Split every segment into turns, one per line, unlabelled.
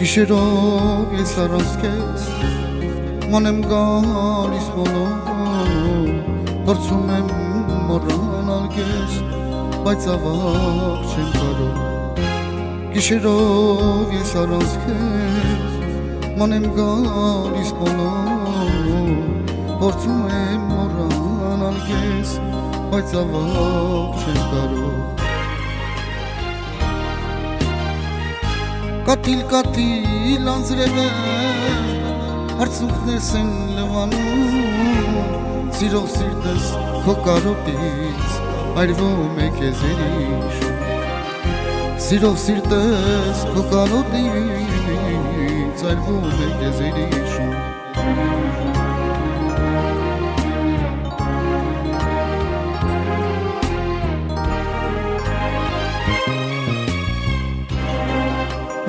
Գիշերով ես առանց քեզ մանեմ գալիս մոլոր Փորձում եմ մոռանալ քեզ բայց ավաղ չեմ կարող Գիշերով ես առանց քեզ մանեմ գալիս մոլոր Փորձում եմ մոռանալ քեզ բայց ավաղ չեմ կարող Կատիլ անձրևեր Արցունքներս են լվանում Սիրող սիրտս քո կարոտից Այրվում է քեզ երիշում Սիրող սիրտս քո կարոտից Այրվում է քեզ երիշում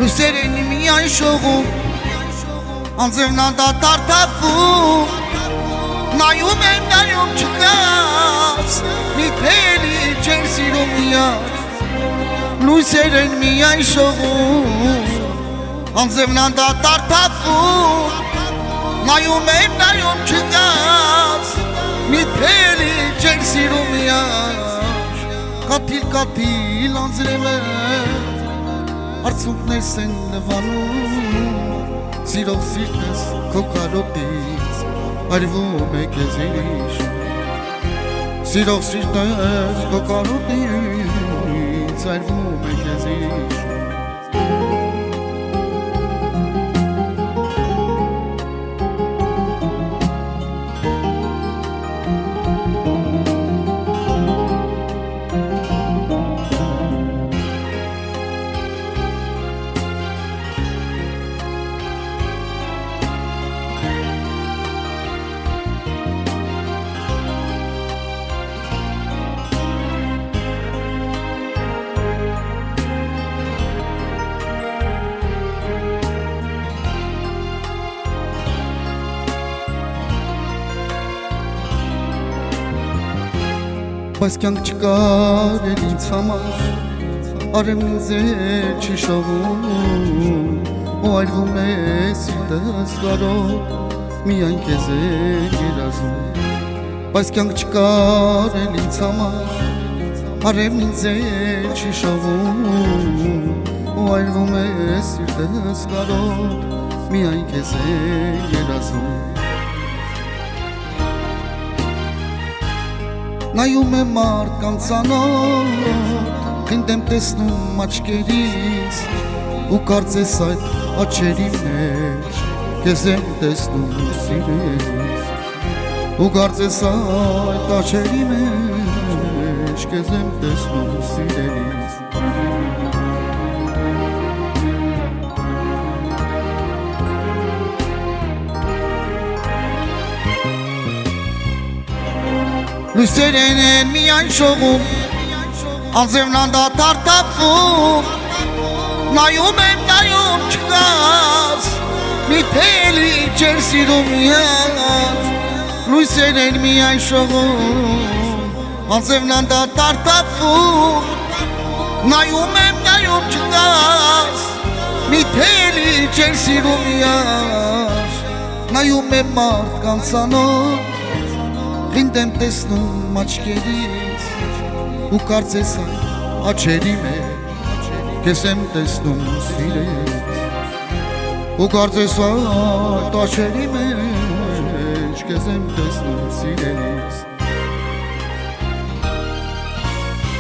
Լույսեր են միայն շողում Անձևն անդադար թափում Նայում եմ չկաց Մի փելի չեն սիրում միայն Լույսեր են միայն շողում Անձևն անդադար թափում Նայում եմ չկաց Մի փելի չեն սիրում միայն Կաթիլ անձրևեր Արցունքներս են լվանում Սիրող սիրտս քո կարոտից Այրվում է քեզ երիշում Սիրող սիրտս քո կարոտից Այրվում է քեզ երիշում Բայց կյանք չկար էլ ինձ համար Արևն ինձ չի շողում Ու այրվում է սիրտս կարոտ Միայն քեզ է երազում Բայց կյանք չկար էլ ինձ համար Արևն ինձ չի շողում Ու այրվում է սիրտս կարոտ Միայն քեզ է երազում Նայում եմ մարդկանց անոտ Խինդ եմ տեսնում աչքերից Ու կարծես այդ աչքերի մեջ Քեզ եմ տեսնում սիրելիս Ու կարծես այդ աչքերի մեջ Քեզ եմ տեսնում սիրելիս Լույսեր են միայն շողում Անձևն անդադար թափում Նայում եմ չկաց Մի փելի չեր սիրում միայն Լույսեր են միայն շողում Անձևն անդադար թափում Նայում եմ չկաց Մի փելի չեր սիրում միայն Նայում եմ մարդկանց անոտ Խինդ եմ տեսնում աչքերից Ու կարծես այդ աչքերի մեջ Քեզ եմ տեսնում սիրելիս Ու կարծես այդ աչքերի մեջ Քեզ եմ տեսնում սիրելիս